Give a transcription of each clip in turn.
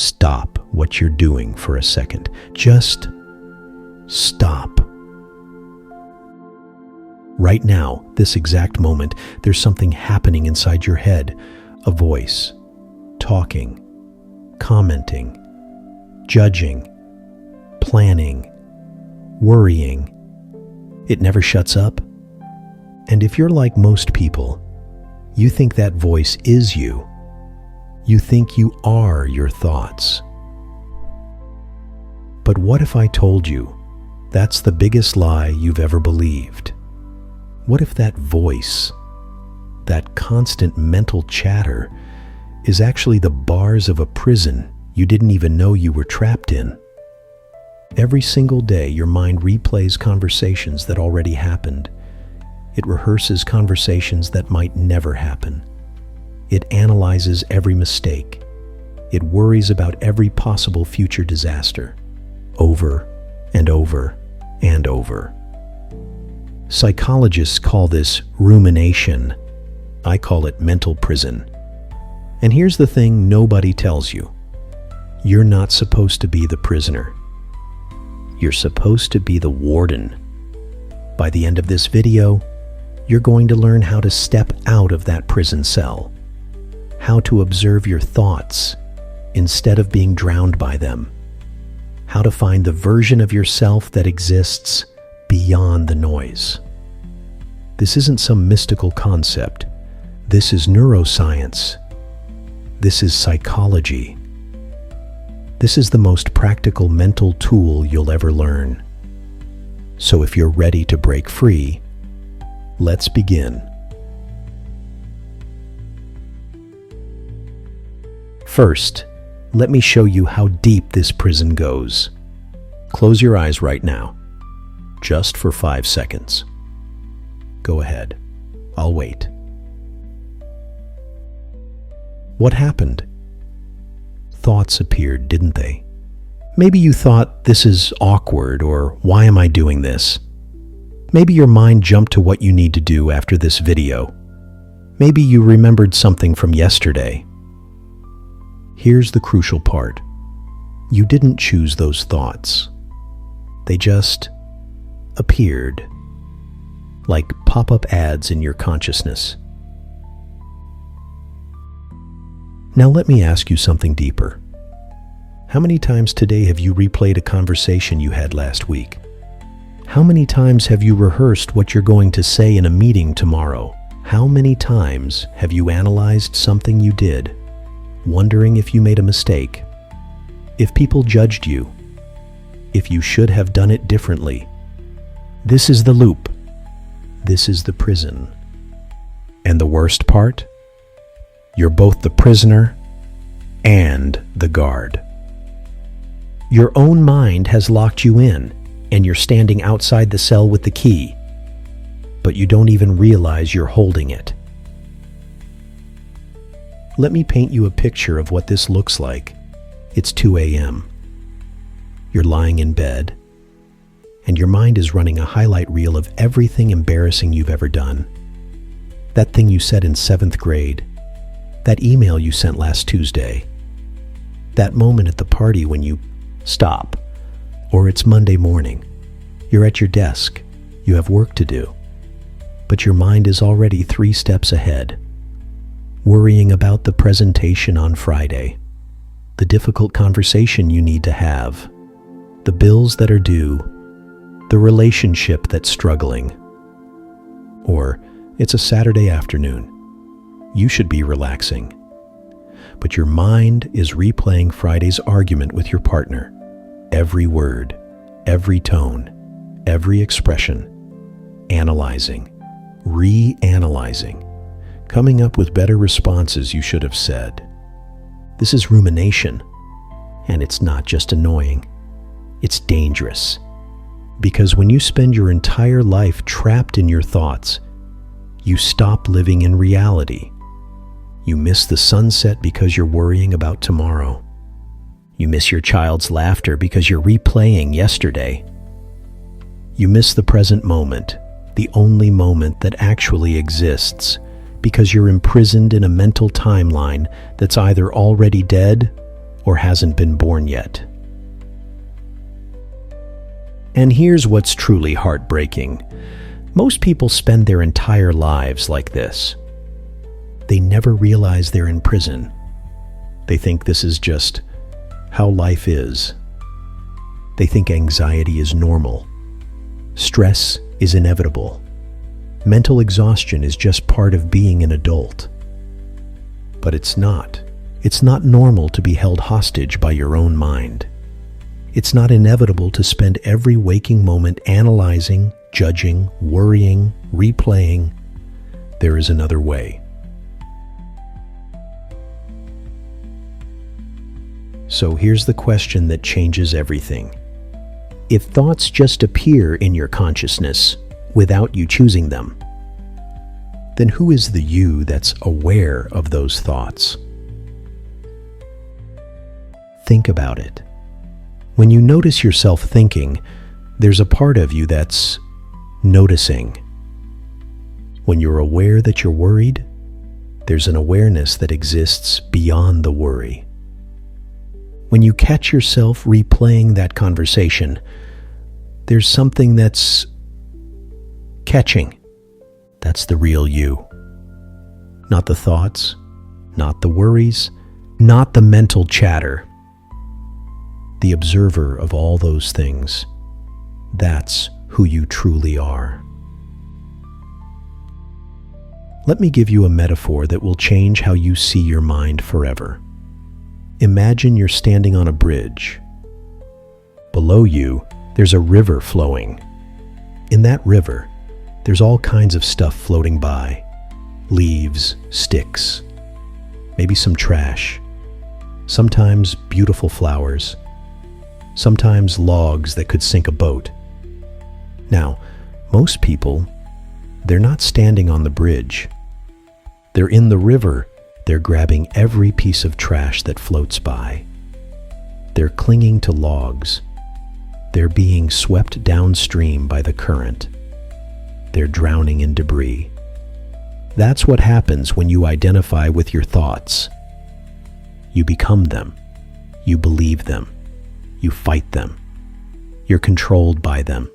stop what you're doing for a second. Just stop. Right now, this exact moment, there's something happening inside your head. A voice, talking, commenting, judging, planning, worrying. It never shuts up. And if you're like most people, you think that voice is you. You think you are your thoughts. But what if I told you that's the biggest lie you've ever believed? What if that voice, that constant mental chatter, is actually the bars of a prison you didn't even know you were trapped in? Every single day, your mind replays conversations that already happened. It rehearses conversations that might never happen. It analyzes every mistake. It worries about every possible future disaster, over and over and over. Psychologists call this rumination. I call it mental prison. And here's the thing nobody tells you. You're not supposed to be the prisoner. You're supposed to be the warden. By the end of this video, you're going to learn how to step out of that prison cell, how to observe your thoughts instead of being drowned by them, how to find the version of yourself that exists beyond the noise. This isn't some mystical concept. This is neuroscience. This is psychology. This is the most practical mental tool you'll ever learn. So if you're ready to break free, let's begin. First, let me show you how deep this prison goes. Close your eyes right now, just for 5 seconds. Go ahead. I'll wait. What happened? Thoughts appeared, didn't they? Maybe you thought, this is awkward, or why am I doing this? Maybe your mind jumped to what you need to do after this video. Maybe you remembered something from yesterday. Here's the crucial part. You didn't choose those thoughts. They just appeared, like pop-up ads in your consciousness. Now let me ask you something deeper. How many times today have you replayed a conversation you had last week? How many times have you rehearsed what you're going to say in a meeting tomorrow? How many times have you analyzed something you did, wondering if you made a mistake, if people judged you, if you should have done it differently? This is the loop. This is the prison. And the worst part? You're both the prisoner and the guard. Your own mind has locked you in, and you're standing outside the cell with the key, but you don't even realize you're holding it. Let me paint you a picture of what this looks like. It's 2 a.m. You're lying in bed, and your mind is running a highlight reel of everything embarrassing you've ever done. That thing you said in 7th grade, that email you sent last Tuesday, that moment at the party when you stop, or it's Monday morning. You're at your desk, you have work to do, but your mind is already 3 steps ahead, worrying about the presentation on Friday, the difficult conversation you need to have, the bills that are due, the relationship that's struggling. Or it's a Saturday afternoon. You should be relaxing, but your mind is replaying Friday's argument with your partner. Every word, every tone, every expression, analyzing, reanalyzing, coming up with better responses you should have said. This is rumination, and it's not just annoying, it's dangerous. Because when you spend your entire life trapped in your thoughts, you stop living in reality. You miss the sunset because you're worrying about tomorrow. You miss your child's laughter because you're replaying yesterday. You miss the present moment, the only moment that actually exists, because you're imprisoned in a mental timeline that's either already dead or hasn't been born yet. And here's what's truly heartbreaking. Most people spend their entire lives like this. They never realize they're in prison. They think this is just how life is. They think anxiety is normal. Stress is inevitable. Mental exhaustion is just part of being an adult. But it's not. It's not normal to be held hostage by your own mind. It's not inevitable to spend every waking moment analyzing, judging, worrying, replaying. There is another way. So here's the question that changes everything. If thoughts just appear in your consciousness without you choosing them, then who is the you that's aware of those thoughts? Think about it. When you notice yourself thinking, there's a part of you that's noticing. When you're aware that you're worried, there's an awareness that exists beyond the worry. When you catch yourself replaying that conversation, there's something that's catching. That's the real you. Not the thoughts, not the worries, not the mental chatter. The observer of all those things. That's who you truly are. Let me give you a metaphor that will change how you see your mind forever. Imagine you're standing on a bridge. Below you, there's a river flowing. In that river, there's all kinds of stuff floating by. Leaves, sticks, maybe some trash. Sometimes beautiful flowers. Sometimes logs that could sink a boat. Now, most people, they're not standing on the bridge. They're in the river. They're grabbing every piece of trash that floats by. They're clinging to logs. They're being swept downstream by the current. They're drowning in debris. That's what happens when you identify with your thoughts. You become them. You believe them. You fight them. You're controlled by them.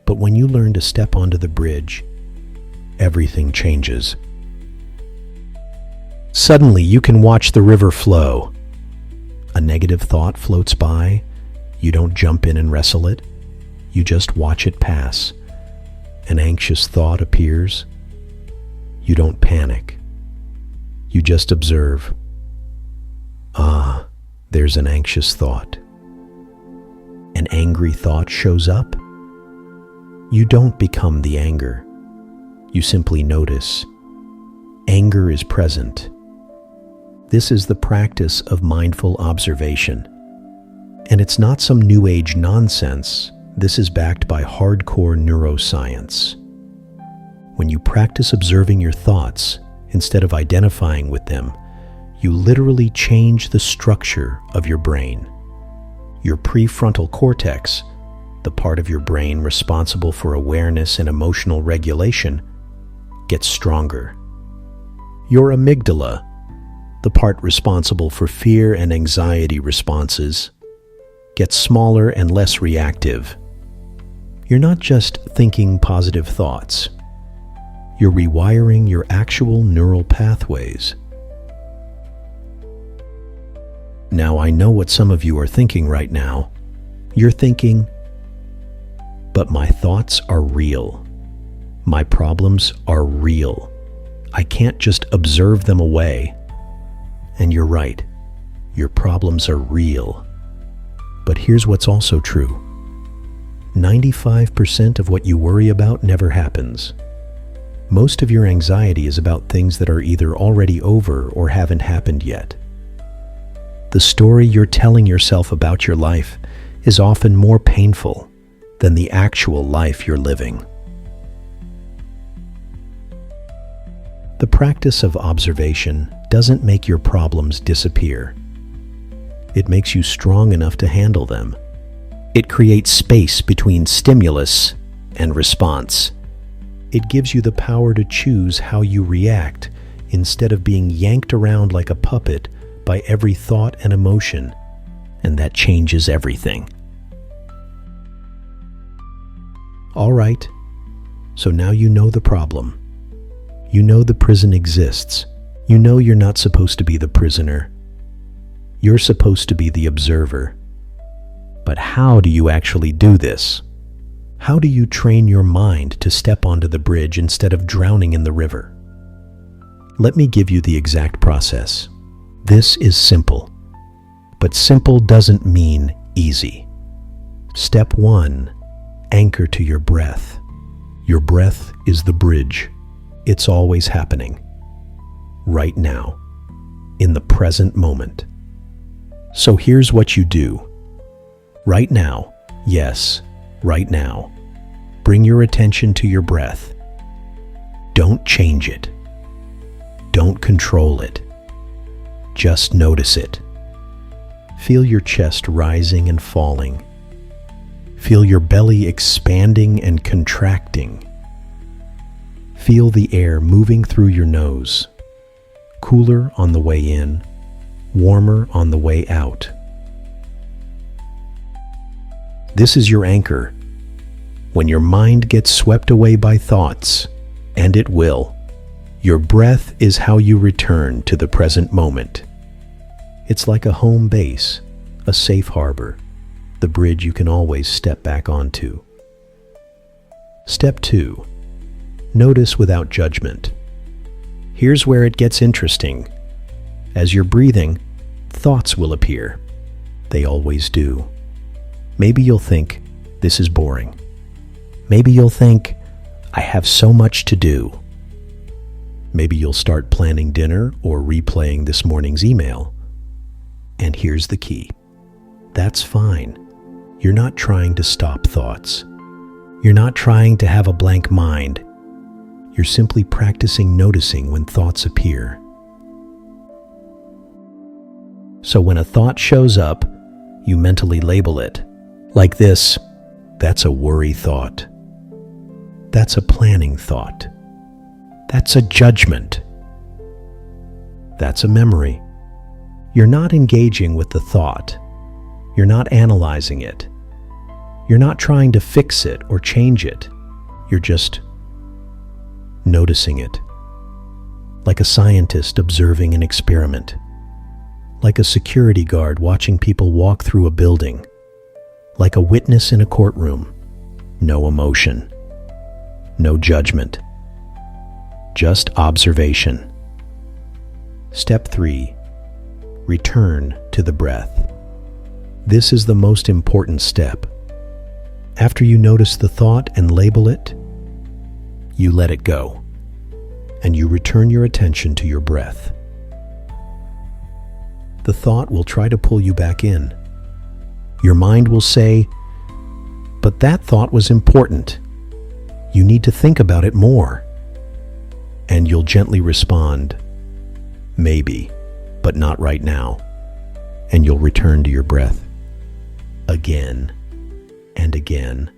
But when you learn to step onto the bridge, everything changes. Suddenly, you can watch the river flow. A negative thought floats by. You don't jump in and wrestle it. You just watch it pass. An anxious thought appears. You don't panic. You just observe. Ah, there's an anxious thought. An angry thought shows up. You don't become the anger. You simply notice. Anger is present. This is the practice of mindful observation. And it's not some new age nonsense. This is backed by hardcore neuroscience. When you practice observing your thoughts instead of identifying with them, you literally change the structure of your brain. Your prefrontal cortex, the part of your brain responsible for awareness and emotional regulation, gets stronger. Your amygdala, the part responsible for fear and anxiety responses, gets smaller and less reactive. You're not just thinking positive thoughts. You're rewiring your actual neural pathways. Now, I know what some of you are thinking right now. You're thinking, but my thoughts are real. My problems are real. I can't just observe them away. And you're right. Your problems are real. But here's what's also true. 95% of what you worry about never happens. Most of your anxiety is about things that are either already over or haven't happened yet. The story you're telling yourself about your life is often more painful than the actual life you're living. The practice of observation doesn't make your problems disappear. It makes you strong enough to handle them. It creates space between stimulus and response. It gives you the power to choose how you react instead of being yanked around like a puppet by every thought and emotion, and that changes everything. All right, so now you know the problem. You know the prison exists. You know you're not supposed to be the prisoner. You're supposed to be the observer. But how do you actually do this? How do you train your mind to step onto the bridge instead of drowning in the river? Let me give you the exact process. This is simple, but simple doesn't mean easy. Step 1, anchor to your breath. Your breath is the bridge. It's always happening. Right now, in the present moment. So here's what you do. Right now, yes, right now, bring your attention to your breath. Don't change it. Don't control it. Just notice it. Feel your chest rising and falling. Feel your belly expanding and contracting. Feel the air moving through your nose. Cooler on the way in, warmer on the way out. This is your anchor. When your mind gets swept away by thoughts, and it will, your breath is how you return to the present moment. It's like a home base, a safe harbor, the bridge you can always step back onto. Step 2, notice without judgment. Here's where it gets interesting. As you're breathing, thoughts will appear. They always do. Maybe you'll think, this is boring. Maybe you'll think, I have so much to do. Maybe you'll start planning dinner or replaying this morning's email. And here's the key. That's fine. You're not trying to stop thoughts. You're not trying to have a blank mind. You're simply practicing noticing when thoughts appear. So when a thought shows up, you mentally label it. Like this, that's a worry thought. That's a planning thought. That's a judgment. That's a memory. You're not engaging with the thought. You're not analyzing it. You're not trying to fix it or change it. You're just noticing it. Like a scientist observing an experiment. Like a security guard watching people walk through a building. Like a witness in a courtroom. No emotion. No judgment. Just observation. Step 3. Return to the breath. This is the most important step. After you notice the thought and label it, you let it go, and you return your attention to your breath. The thought will try to pull you back in. Your mind will say, but that thought was important. You need to think about it more. And you'll gently respond, maybe, but not right now. And you'll return to your breath. Again, and again,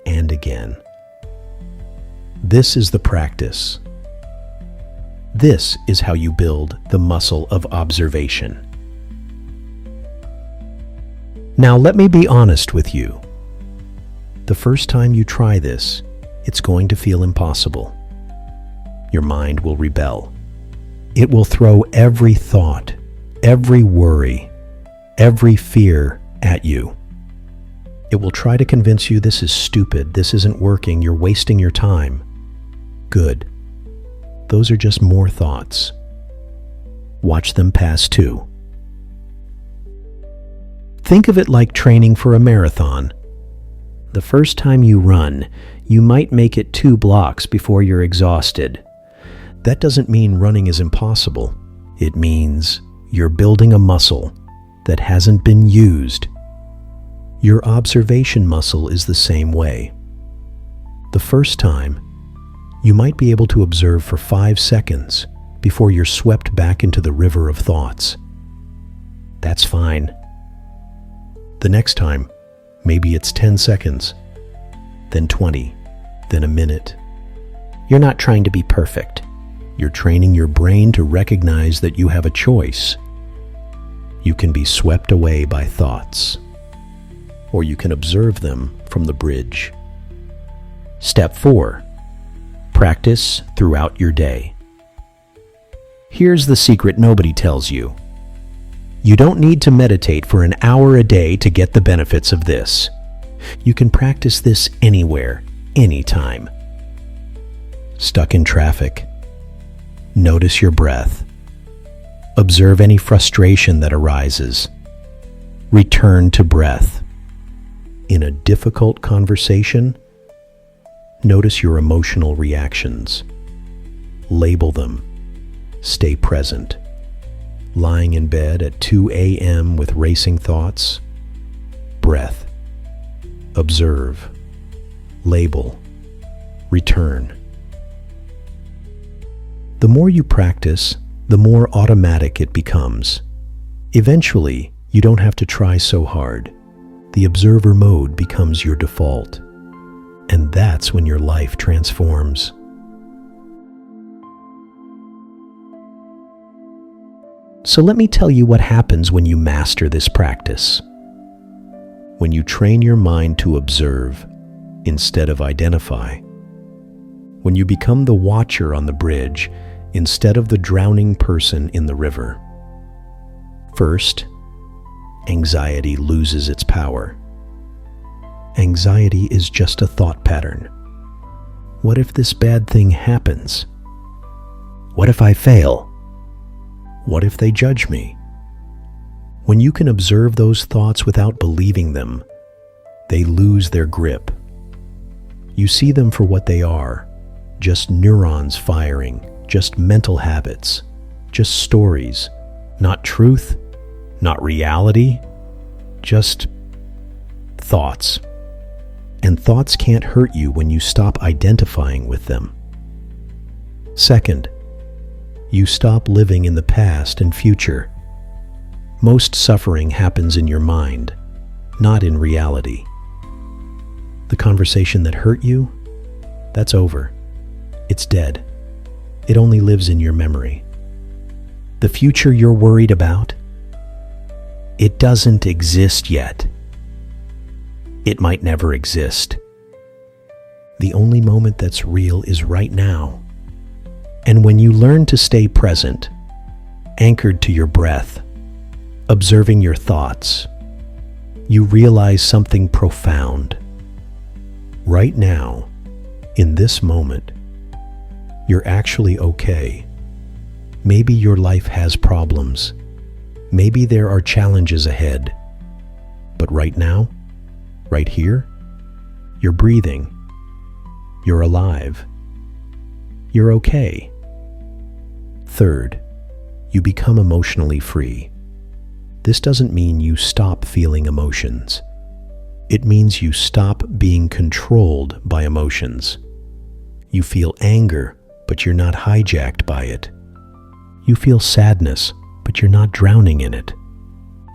and again. This is the practice. This is how you build the muscle of observation. Now let me be honest with you. The first time you try this, it's going to feel impossible. Your mind will rebel. It will throw every thought, every worry, every fear at you. It will try to convince you this is stupid, this isn't working, you're wasting your time. Good. Those are just more thoughts. Watch them pass too. Think of it like training for a marathon. The first time you run, you might make it 2 blocks before you're exhausted. That doesn't mean running is impossible. It means you're building a muscle that hasn't been used. Your observation muscle is the same way. The first time, you might be able to observe for 5 seconds before you're swept back into the river of thoughts. That's fine. The next time, maybe it's 10 seconds, then 20, then a minute. You're not trying to be perfect. You're training your brain to recognize that you have a choice. You can be swept away by thoughts, or you can observe them from the bridge. Step 4. Practice throughout your day. Here's the secret nobody tells you. You don't need to meditate for an hour a day to get the benefits of this. You can practice this anywhere, anytime. Stuck in traffic? Notice your breath. Observe any frustration that arises. Return to breath. In a difficult conversation, notice your emotional reactions. Label them. Stay present. Lying in bed at 2 a.m. with racing thoughts? Breath. Observe. Label. Return. The more you practice, the more automatic it becomes. Eventually, you don't have to try so hard. The observer mode becomes your default. And that's when your life transforms. So let me tell you what happens when you master this practice. When you train your mind to observe instead of identify. When you become the watcher on the bridge instead of the drowning person in the river. First, anxiety loses its power. Anxiety is just a thought pattern. What if this bad thing happens? What if I fail? What if they judge me? When you can observe those thoughts without believing them, they lose their grip. You see them for what they are, just neurons firing, just mental habits, just stories, not truth, not reality, just thoughts. And thoughts can't hurt you when you stop identifying with them. Second, you stop living in the past and future. Most suffering happens in your mind, not in reality. The conversation that hurt you, that's over. It's dead. It only lives in your memory. The future you're worried about, it doesn't exist yet. It might never exist. The only moment that's real is right now. And when you learn to stay present, anchored to your breath, observing your thoughts, you realize something profound. Right now, in this moment, you're actually okay. Maybe your life has problems. Maybe there are challenges ahead. But right now, right here, you're breathing. You're alive. You're okay. Third, you become emotionally free. This doesn't mean you stop feeling emotions. It means you stop being controlled by emotions. You feel anger, but you're not hijacked by it. You feel sadness, but you're not drowning in it.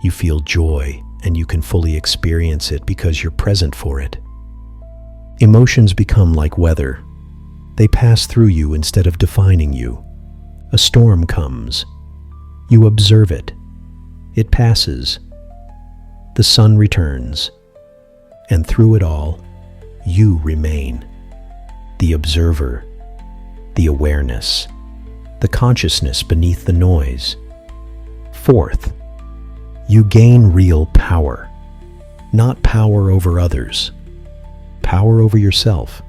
You feel joy, and you can fully experience it because you're present for it. Emotions become like weather. They pass through you instead of defining you. A storm comes. You observe it. It passes. The sun returns. And through it all, you remain. The observer, the awareness, the consciousness beneath the noise. Fourth, you gain real power. Not power over others. Power over yourself.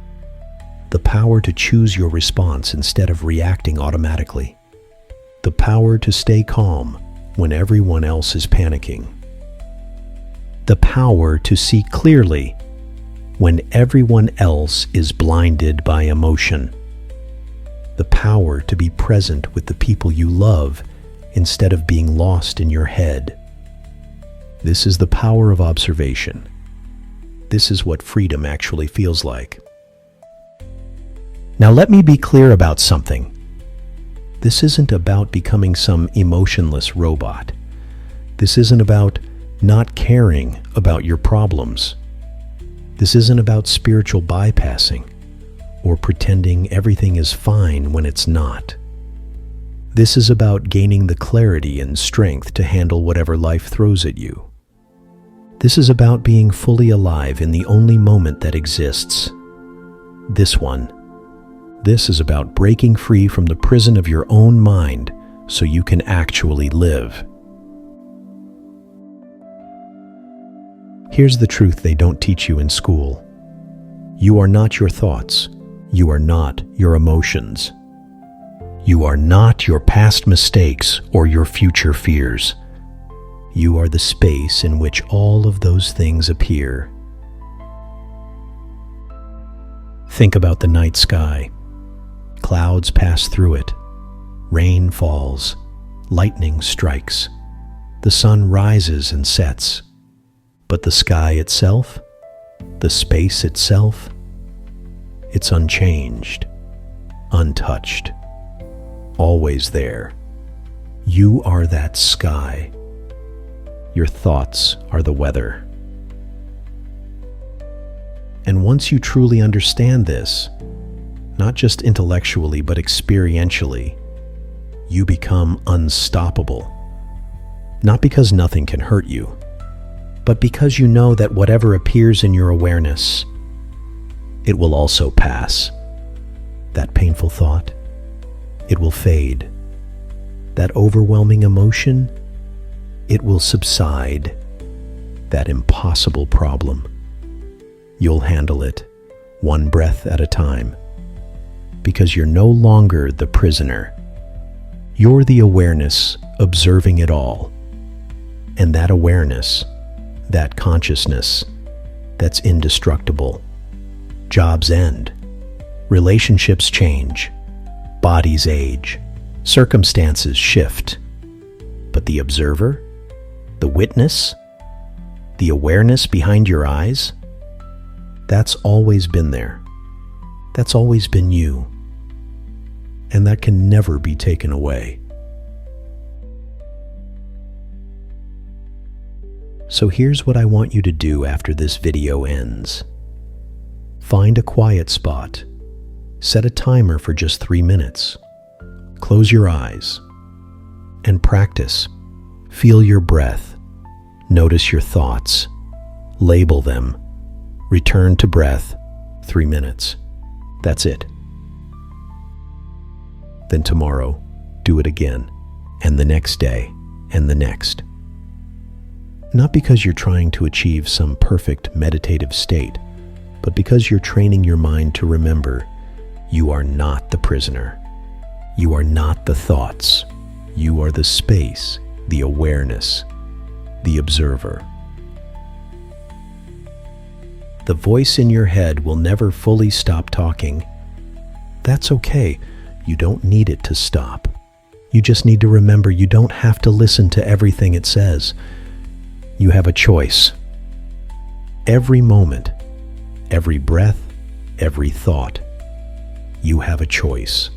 The power to choose your response instead of reacting automatically. The power to stay calm when everyone else is panicking. The power to see clearly when everyone else is blinded by emotion. The power to be present with the people you love instead of being lost in your head. This is the power of observation. This is what freedom actually feels like. Now let me be clear about something. This isn't about becoming some emotionless robot. This isn't about not caring about your problems. This isn't about spiritual bypassing or pretending everything is fine when it's not. This is about gaining the clarity and strength to handle whatever life throws at you. This is about being fully alive in the only moment that exists. This one. This is about breaking free from the prison of your own mind so you can actually live. Here's the truth they don't teach you in school. You are not your thoughts. You are not your emotions. You are not your past mistakes or your future fears. You are the space in which all of those things appear. Think about the night sky. Clouds pass through it. Rain falls. Lightning strikes. The sun rises and sets. But the sky itself, the space itself, it's unchanged, untouched, always there. You are that sky. Your thoughts are the weather. And once you truly understand this, not just intellectually but experientially, you become unstoppable. Not because nothing can hurt you, but because you know that whatever appears in your awareness, it will also pass. That painful thought, it will fade. That overwhelming emotion, it will subside. That impossible problem, you'll handle it one breath at a time. Because you're no longer the prisoner. You're the awareness observing it all. And that awareness, that consciousness, that's indestructible. Jobs end. Relationships change. Bodies age. Circumstances shift. But the observer, the witness, the awareness behind your eyes, that's always been there. That's always been you. And that can never be taken away. So here's what I want you to do after this video ends. Find a quiet spot. Set a timer for just 3 minutes. Close your eyes. And practice. Feel your breath. Notice your thoughts. Label them. Return to breath. 3 minutes. That's it. Then tomorrow, do it again, and the next day, and the next. Not because you're trying to achieve some perfect meditative state, but because you're training your mind to remember you are not the prisoner. You are not the thoughts. You are the space, the awareness, the observer. The voice in your head will never fully stop talking. That's okay. You don't need it to stop. You just need to remember you don't have to listen to everything it says. You have a choice. Every moment, every breath, every thought, you have a choice.